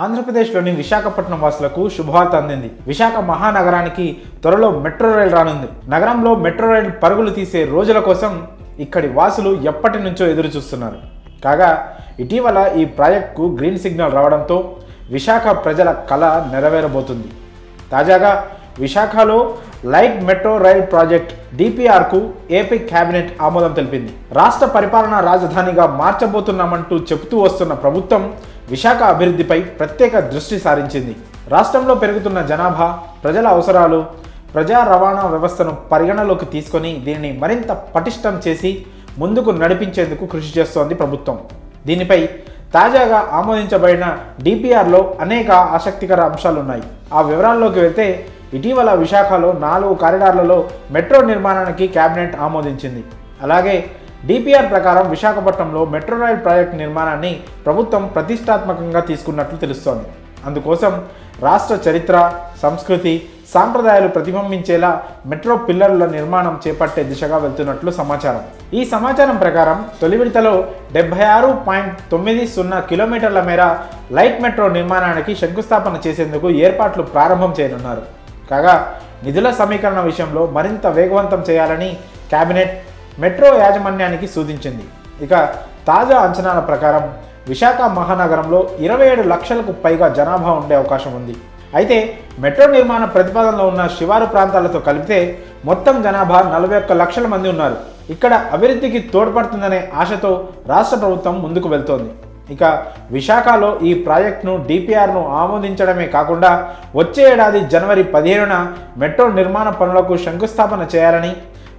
ఆంధ్రప్రదేశ్లోని విశాఖపట్నం వాసులకు శుభవార్త అందింది. విశాఖ మహానగరానికి త్వరలో మెట్రో రైలు రానుంది. నగరంలో మెట్రో రైలు పరుగులు తీసే రోజుల కోసం ఇక్కడి వాసులు ఎప్పటి నుంచో ఎదురు చూస్తున్నారు. కాగా ఇటీవల ఈ ప్రాజెక్టుకు గ్రీన్ సిగ్నల్ రావడంతో విశాఖ ప్రజల కళ నెరవేరబోతుంది. తాజాగా విశాఖలో లైట్ మెట్రో రైల్ ప్రాజెక్ట్ డిపిఆర్కు ఏపీ కేబినెట్ ఆమోదం తెలిపింది. రాష్ట్ర పరిపాలనా రాజధానిగా మార్చబోతున్నామంటూ చెబుతూ వస్తున్న ప్రభుత్వం విశాఖ అభివృద్ధిపై ప్రత్యేక దృష్టి సారించింది. రాష్ట్రంలో పెరుగుతున్న జనాభా, ప్రజల అవసరాలు, ప్రజా రవాణా వ్యవస్థను పరిగణలోకి తీసుకొని దీనిని మరింత పటిష్టం చేసి ముందుకు నడిపించేందుకు కృషి చేస్తోంది ప్రభుత్వం. దీనిపై తాజాగా ఆమోదించబడిన డిపిఆర్లో అనేక ఆసక్తికర అంశాలున్నాయి. ఆ వివరాల్లోకి వెళ్తే ఇటీవల విశాఖలో 4 కారిడార్లలో మెట్రో నిర్మాణానికి కేబినెట్ ఆమోదించింది. అలాగే డిపిఆర్ ప్రకారం విశాఖపట్నంలో మెట్రో రైల్ ప్రాజెక్టు నిర్మాణాన్ని ప్రభుత్వం ప్రతిష్టాత్మకంగా తీసుకున్నట్లు తెలుస్తోంది. అందుకోసం రాష్ట్ర చరిత్ర, సంస్కృతి, సాంప్రదాయాలు ప్రతిబింబించేలా మెట్రో పిల్లర్ల నిర్మాణం చేపట్టే దిశగా వెళ్తున్నట్లు సమాచారం. ఈ సమాచారం ప్రకారం తొలి విడతలో 76.90 కిలోమీటర్ల మేర లైట్ మెట్రో నిర్మాణానికి శంకుస్థాపన చేసేందుకు ఏర్పాట్లు ప్రారంభం చేయనున్నారు. కాగా నిధుల సమీకరణ విషయంలో మరింత వేగవంతం చేయాలని కేబినెట్ మెట్రో యాజమాన్యానికి సూచించింది. ఇక తాజా అంచనాల ప్రకారం విశాఖ మహానగరంలో 27 లక్షలకు పైగా జనాభా ఉండే అవకాశం ఉంది. అయితే మెట్రో నిర్మాణ ప్రతిపాదనలో ఉన్న శివారు ప్రాంతాలతో కలిపితే మొత్తం జనాభా 41 లక్షల మంది ఉన్నారు. ఇక్కడ అభివృద్ధికి తోడ్పడుతుందనే ఆశతో రాష్ట్ర ప్రభుత్వం ముందుకు వెళ్తోంది. ఇక విశాఖలో ఈ ప్రాజెక్టును డిపిఆర్ను ఆమోదించడమే కాకుండా వచ్చే ఏడాది జనవరి 15న మెట్రో నిర్మాణ పనులకు శంకుస్థాపన చేయాలని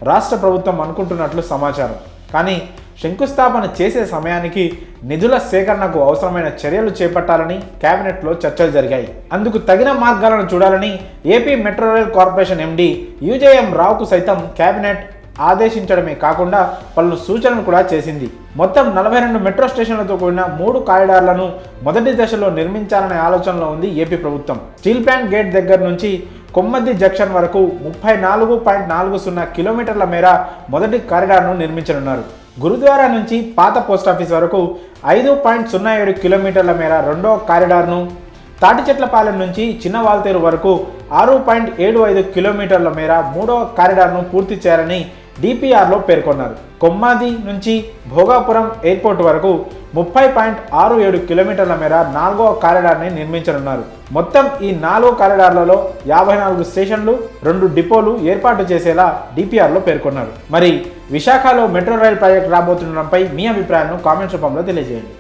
రాష్ట్ర ప్రభుత్వం అనుకుంటున్నట్లు సమాచారం. కానీ శంకుస్థాపన చేసే సమయానికి నిధుల సేకరణకు అవసరమైన చర్యలు చేపట్టాలని కేబినెట్లో చర్చలు జరిగాయి. అందుకు తగిన మార్గాలను చూడాలని AP metro rail corporation MD UJM రావుకు సైతం కేబినెట్ ఆదేశించడమే కాకుండా పలు సూచనలు కూడా చేసింది. మొత్తం 42 మెట్రో స్టేషన్లతో కూడిన 3 కారిడార్లను మొదటి దశలో నిర్మించాలనే ఆలోచనలో ఉంది ఏపీ ప్రభుత్వం. స్టీల్ ప్లాంట్ గేట్ దగ్గర నుంచి కొమ్మద్ది జంక్షన్ వరకు 34.40 కిలోమీటర్ల మేర మొదటి కారిడార్ను నిర్మించనున్నారు. గురుద్వారా నుంచి పాత పోస్టాఫీస్ వరకు 5.07 కిలోమీటర్ల మేర రెండో కారిడార్ను, తాటిచెట్లపాలెం నుంచి చిన్న వాల్తేరు వరకు 6.75 కిలోమీటర్ల మేర మూడవ కారిడార్ను పూర్తి చేయాలని డిపిఆర్లో పేర్కొన్నారు. కొమ్మాది నుంచి భోగాపురం ఎయిర్పోర్ట్ వరకు 30.67 కిలోమీటర్ల మేర 4వ కారిడార్ని నిర్మించనున్నారు. మొత్తం ఈ 4 కారిడార్లలో 54 స్టేషన్లు, 2 డిపోలు ఏర్పాటు చేసేలా డిపిఆర్లో పేర్కొన్నారు. మరి విశాఖలో మెట్రో రైల్ ప్రాజెక్ట్ రాబోతుండడంపై మీ అభిప్రాయాలను కామెంట్స్ రూపంలో తెలియజేయండి.